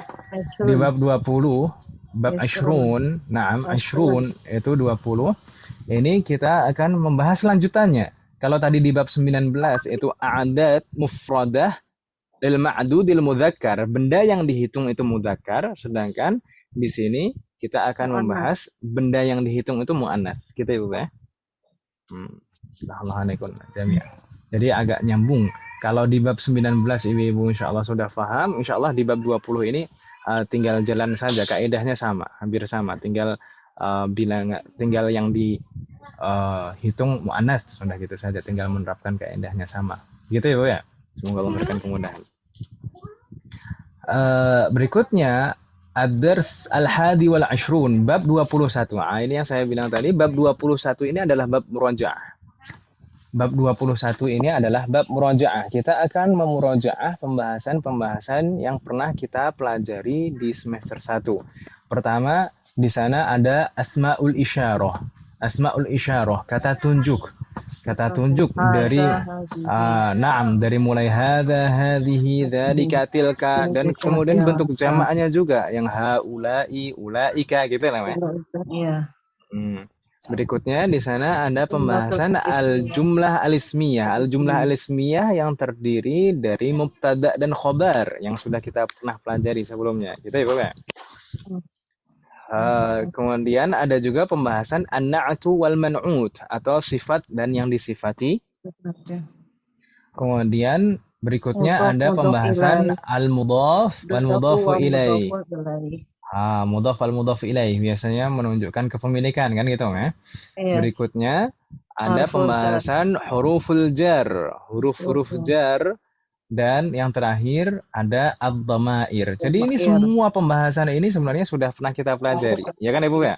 di bab 20 bab asyrun, na'am asyrun itu 20. Ini kita akan membahas lanjutannya. Kalau tadi di bab 19 itu a'dad mufradah lil ma'dudil mudzakkar, benda yang dihitung itu mudzakkar, sedangkan di sini kita akan membahas benda yang dihitung itu muannats. Gitu Ibu ya. Alhamdulillah jami'an. Jadi agak nyambung. Kalau di bab 19 Ibu insyaallah sudah paham, insyaallah di bab 20 ini tinggal jalan saja, kaidahnya sama, hampir sama, tinggal tinggal yang dihitung muannats, sudah gitu saja, tinggal menerapkan kaidahnya sama. Gitu ya Bu ya. Semoga Allah memberikan kemudahan. Berikutnya ad-dars al-hadi wal ashrun bab 21. Ini yang saya bilang tadi, bab 21 ini adalah bab murajaah. Bab 21 ini adalah bab murajaah. Kita akan memurajaah pembahasan-pembahasan yang pernah kita pelajari di semester 1. Pertama, di sana ada asmaul isyarah. Asmaul isyarah, kata tunjuk. Kata tunjuk dari dari mulai hadza, hadhihi, dzalika, tilka, dan kemudian bentuk jamaknya juga yang haula'i, ulaika gitu lah, Iya. Berikutnya di sana ada pembahasan al-jumlah al-ismiyah. Al-jumlah al-ismiyah yang terdiri dari mubtada dan khobar yang sudah kita pernah pelajari sebelumnya. Gitu ya, Bapak? Kemudian ada juga pembahasan an-na'tu wal man'ut atau sifat dan yang disifati. Kemudian berikutnya ada pembahasan al-mudhaf dan mudhafu ilaih. Mudhaf al mudhaf ilaih biasanya menunjukkan kepemilikan kan gitu ya. Berikutnya ada pembahasan huruful jar, huruf-huruf jar, dan yang terakhir ada ad-dhamair. Jadi ini semua pembahasan ini sebenarnya sudah pernah kita pelajari, ya kan Ibu ya?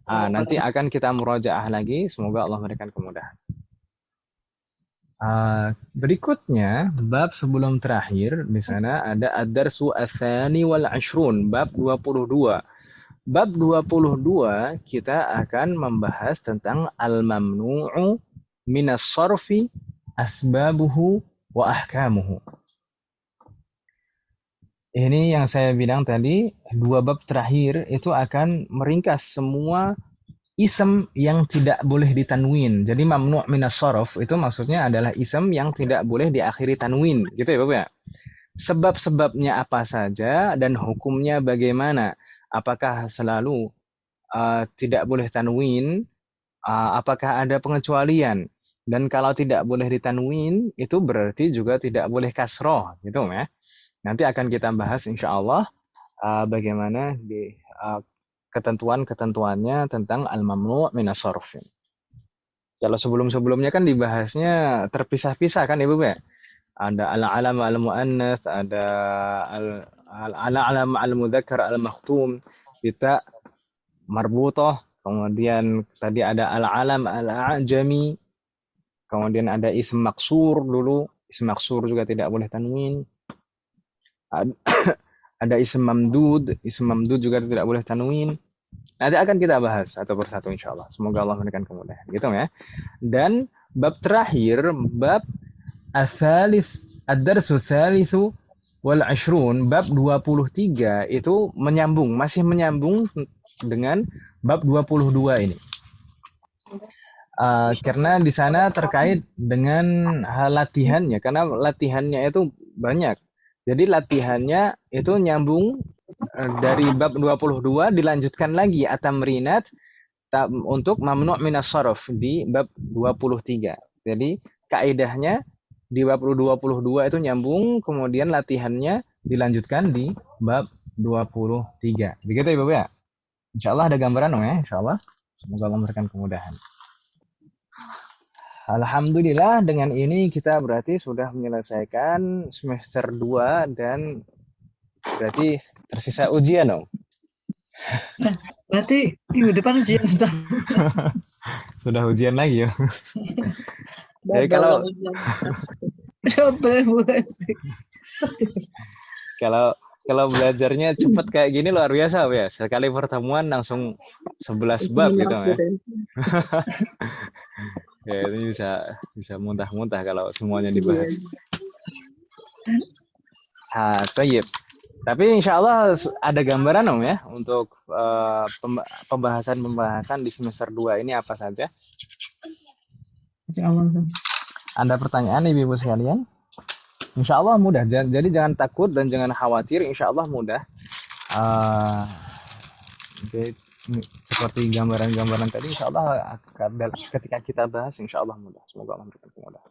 Nanti akan kita murajaah lagi, semoga Allah memberikan kemudahan. Berikutnya bab sebelum terakhir di sana ada ad-darsu ats-tsani wal ashrun bab 22. Bab 22 kita akan membahas tentang al-mamnu'u minas sarfi asbabuhu wa ahkamuhu. Ini yang saya bilang tadi, dua bab terakhir itu akan meringkas semua ism yang tidak boleh ditanwin. Jadi mamnu' minas sarf itu maksudnya adalah ism yang tidak boleh diakhiri tanwin, gitu ya Bapak ya. Sebab-sebabnya apa saja dan hukumnya bagaimana? Apakah selalu tidak boleh tanwin? Apakah ada pengecualian? Dan kalau tidak boleh ditanwin itu berarti juga tidak boleh kasroh, gitu ya. Nanti akan kita bahas insyaallah bagaimana di ketentuan-ketentuannya tentang al-mamnu' minas sarf. Kalau sebelum-sebelumnya kan dibahasnya terpisah-pisah kan Ibu ya. Ada al-alam al-muannats, ada al-alam al-mudzakkar al-makhtum, kita marbutah, kemudian tadi ada al-alam al-a'jami, kemudian ada ism maksur dulu, ism maksur juga tidak boleh tanwin. Ada ism mamdud juga tidak boleh tanwin. Nanti akan kita bahas satu persatu insyaallah. Semoga Allah memberikan kemudahan. Gitu ya. Dan bab terakhir, bab ats-tsalits, ad-darsu tsalitsu wal asyrun, bab 23 itu masih menyambung dengan bab 22 ini. Karena di sana terkait dengan hal latihannya, karena latihannya itu banyak. Jadi latihannya itu nyambung dari bab 22 dilanjutkan lagi at-tamrinat untuk mamnu' minas sarf di bab 23. Jadi kaidahnya di bab 22 itu nyambung, kemudian latihannya dilanjutkan di bab 23. Begitu ya Bapak ya? Insyaallah ada gambaran ya, insyaallah. Semoga Allah memberikan kemudahan. Alhamdulillah dengan ini kita berarti sudah menyelesaikan semester 2 dan berarti tersisa ujian dong. Berarti minggu depan ujian Ustaz. Sudah ujian lagi ya. Jadi kalau Kalau kalau belajarnya cepat kayak gini luar biasa ya. Sekali pertemuan langsung 11 bab gitu ya. Ya ini bisa muntah-muntah kalau semuanya dibahas. Tayyib. Tapi insya Allah ada gambaran Om ya untuk pembahasan di semester 2 ini apa saja? Insya Allah. Ada pertanyaan Ibu-ibu sekalian? Insya Allah mudah. Jadi jangan takut dan jangan khawatir. Insya Allah mudah. Jadi, seperti gambaran-gambaran tadi, insya Allah ketika kita bahas, insya Allah mudah. Semoga Allah memberikan kemudahan.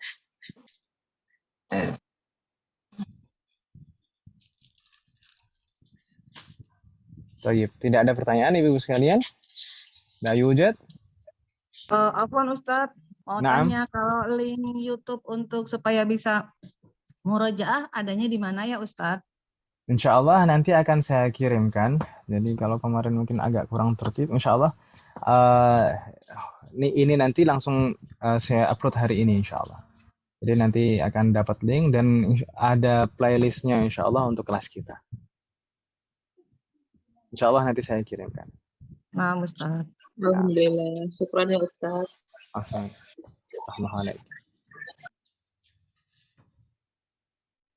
Baik, tidak ada pertanyaan Ibu sekalian? La yujad? Afwan Ustadz, mau Naam. tanya kalau link YouTube untuk supaya bisa murojaah adanya di mana ya Ustadz? Insya Allah nanti akan saya kirimkan. Jadi kalau kemarin mungkin agak kurang tertib, insya Allah ini nanti langsung saya upload hari ini insya Allah. Jadi nanti akan dapat link dan ada playlistnya insya Allah untuk kelas kita. Insya Allah nanti saya kirimkan. Nah Ustadz. Alhamdulillah. Syukran ya Ustaz. Alhamdulillah.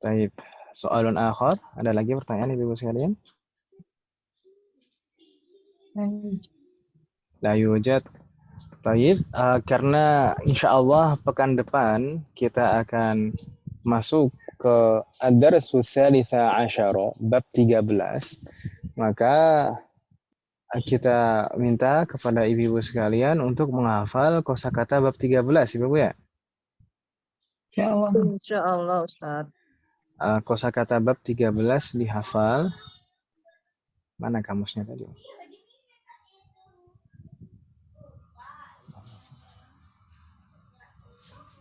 Baik. Soalun akhar, ada lagi pertanyaan Ibu sekalian? La yujad. Baik, karena insya Allah pekan depan kita akan masuk ke ad-darsu tsalitsa asyara, bab 13. Maka kita minta kepada ibu-ibu sekalian untuk menghafal kosakata bab 13, Ibu ya. Insya Allah. Insya Allah Ustadz. Kosakata bab 13 dihafal. Mana kamusnya tadi?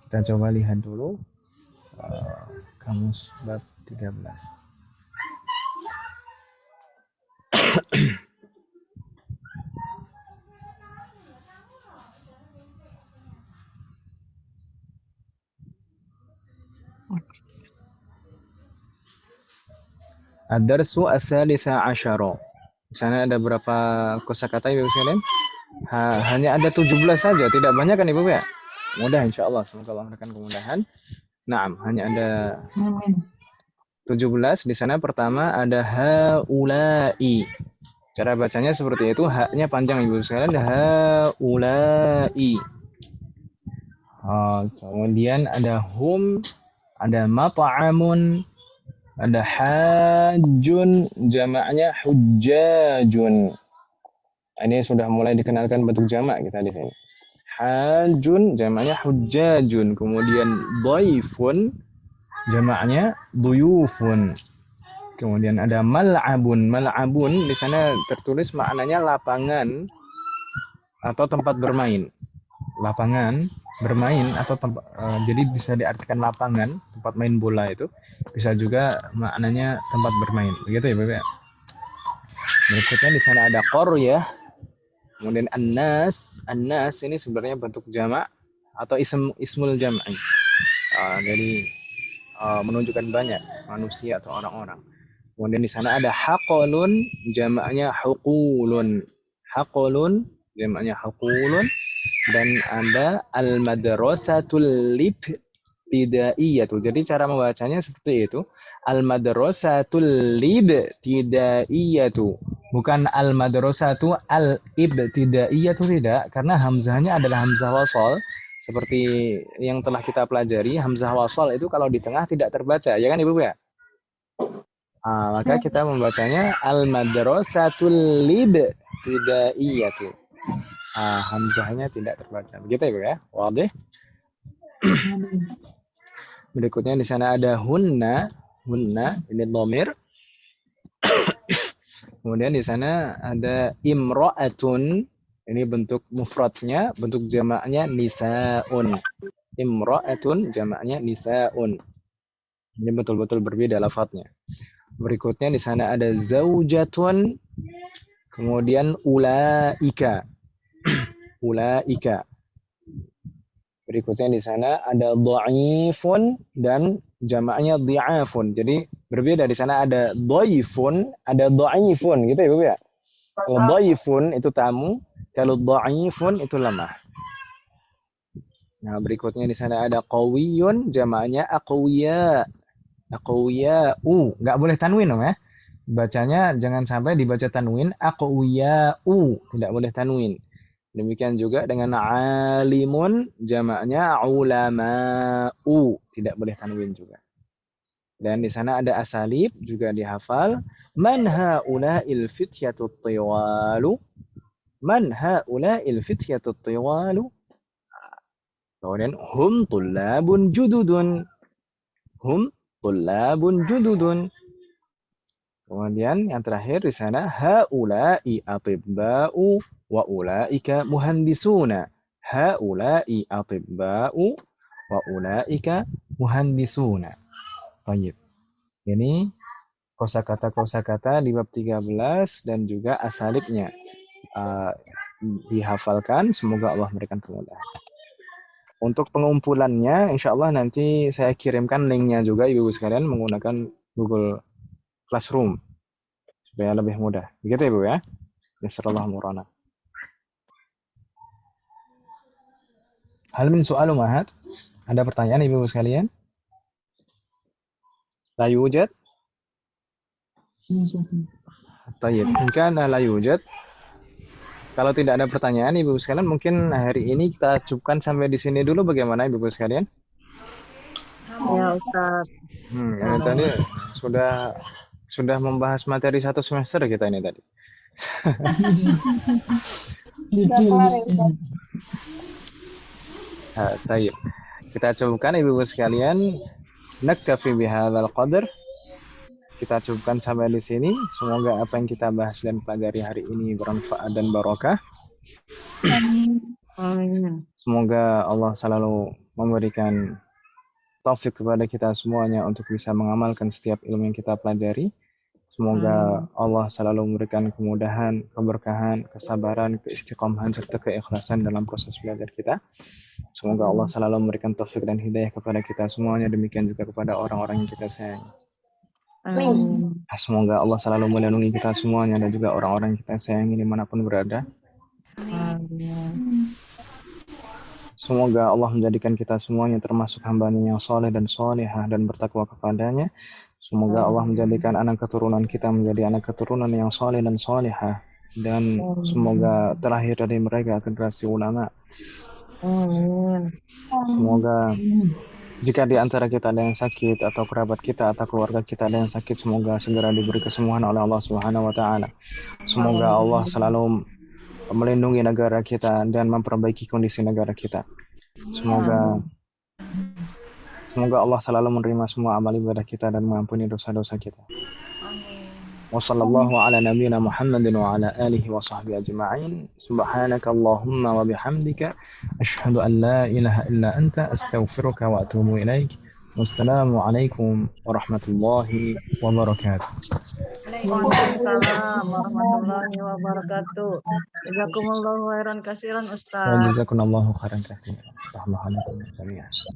Kita coba lihat dulu kamus bab 13. Ad-darsu ats-tsalitsa asyara. Di sana ada berapa kosakata Ibu sekalian? Hanya ada 17 saja, tidak banyak kan Ibu ya? Mudah insyaallah, semoga Allah memberikan kemudahan. Naam, hanya ada 17. Di sana pertama ada haula'i. Cara bacanya seperti itu, haknya panjang Ibu sekalian, haula'i. Kemudian ada hum, ada mat'amun, ada hajjun, jamaknya hujjajun. Ini sudah mulai dikenalkan bentuk jamak kita di sini. Hajjun, jamaknya hujjajun. Kemudian dhaifun, jamaknya duyufun. Kemudian ada mal'abun. Mal'abun di sana tertulis maknanya lapangan atau tempat bermain. Lapangan bermain atau tempat, jadi bisa diartikan lapangan, tempat main bola itu. Bisa juga maknanya tempat bermain. Begitu ya, Bapak. Berikutnya di sana ada qaryah. Kemudian an-nas. An-nas ini sebenarnya bentuk jamak atau ismul jam'i. Jadi menunjukkan banyak manusia atau orang-orang. Kemudian di sana ada haqalun, jamaknya huqulun. Haqalun, jamaknya huqulun. Dan ada al-madrasatul libtidaiyatu. Jadi cara membacanya seperti itu. Al-madrasatul libtidaiyatu. Bukan al-madrasatu al-ibtidaiyatu, tidak. Karena hamzahnya adalah hamzah wasal. Seperti yang telah kita pelajari, hamzah wasal itu kalau di tengah tidak terbaca. Ya kan Ibu ya? Maka kita membacanya al-madrasatul libtidaiyatu. Hamzahnya tidak terbaca. Begitu ya, Bu ya? Wadih. Berikutnya di sana ada hunna. Hunna ini dhamir. Kemudian di sana ada imra'atun. Ini bentuk mufradnya, bentuk jamaknya nisaun. Imra'atun jamaknya nisaun. Ini betul-betul berbeda lafadznya. Berikutnya di sana ada zaujatun. Kemudian ulaika. Ulaika. Berikutnya di sana ada dha'ifun dan jamaknya dhi'afun. Jadi Berbeda di sana ada dhaifun, ada dhaifun gitu ya, Bu ya. Kalau dhaifun itu tamu, kalau dhaifun itu lemah. Nah, berikutnya di sana ada qawiyun, jamaknya aqwiya. Aqwiya'u, nggak boleh tanwin dong ya. Bacanya jangan sampai dibaca tanwin, aqwiya'u, tidak boleh tanwin. Demikian juga dengan alimun, jamaknya ulama'u, tidak boleh tanwin juga. Dan di sana ada asalib juga dihafal. Man haula'il fityatut tiwalu? Man haula'il fityatut tiwalu? Kemudian hum tullabun jududun. Hum tullabun jududun. Kemudian yang terakhir di sana haula'i atibba'u wa ulaika muhandisuna. Haula'i atibba'u wa ulaika muhandisuna. Baik. Ini kosakata-kosakata di bab 13 dan juga asalibnya dihafalkan. Semoga Allah memberikan kemudahan. Untuk pengumpulannya, insya Allah nanti saya kirimkan linknya juga Ibu-Ibu sekalian menggunakan Google Classroom supaya lebih mudah. Begitu ya Bu ya. Yasrallah murana. Hal min soal umahat? Ada pertanyaan Ibu-Ibu sekalian? La yujad? Tayyib. Mungkin la yujad. Kalau tidak ada pertanyaan Ibu sekalian, mungkin hari ini kita cukupkan sampai di sini dulu. Bagaimana Ibu sekalian? Ya Ustaz. Ya, tadi sudah membahas materi 1 semester kita ini tadi. Tayyib. Kita cukupkan Ibu sekalian. Naktafi bihadzal qadar. Kita cukupkan sampai di sini. Semoga apa yang kita bahas dan pelajari hari ini bermanfaat dan barokah. Amin. Semoga Allah selalu memberikan taufik kepada kita semuanya untuk bisa mengamalkan setiap ilmu yang kita pelajari. Semoga Allah selalu memberikan kemudahan, keberkahan, kesabaran, keistiqomahan, serta keikhlasan dalam proses belajar kita. Semoga Allah selalu memberikan taufik dan hidayah kepada kita semuanya. Demikian juga kepada orang-orang yang kita sayangi. Amin. Semoga Allah selalu melindungi kita semuanya dan juga orang-orang yang kita sayangi dimanapun berada. Amin. Semoga Allah menjadikan kita semuanya termasuk hamba-Nya yang soleh dan solehah dan bertakwa kepadanya. Semoga Allah menjadikan anak keturunan kita menjadi anak keturunan yang soleh dan solehah. Dan semoga terlahir dari mereka generasi ulama. Amin. Semoga jika di antara kita ada yang sakit atau kerabat kita atau keluarga kita ada yang sakit, semoga segera diberi kesembuhan oleh Allah Subhanahu wa taala. Semoga Allah selalu melindungi negara kita dan memperbaiki kondisi negara kita. Semoga Allah selalu menerima semua amal ibadah kita dan mengampuni dosa-dosa kita. Wassallallahu ala nabiyyina Muhammadin wa ala alihi wa sahbihi ajma'in. Subhanakallahumma wa bihamdika asyhadu an la ilaha illa anta astaghfiruka wa atubu ilaik. Wassalamu alaikum warahmatullahi wabarakatuh. Waalaikumsalam warahmatullahi wabarakatuh. Jazakumullahu khairan katsiran Ustaz. Jazakumullahu khairan katsiran.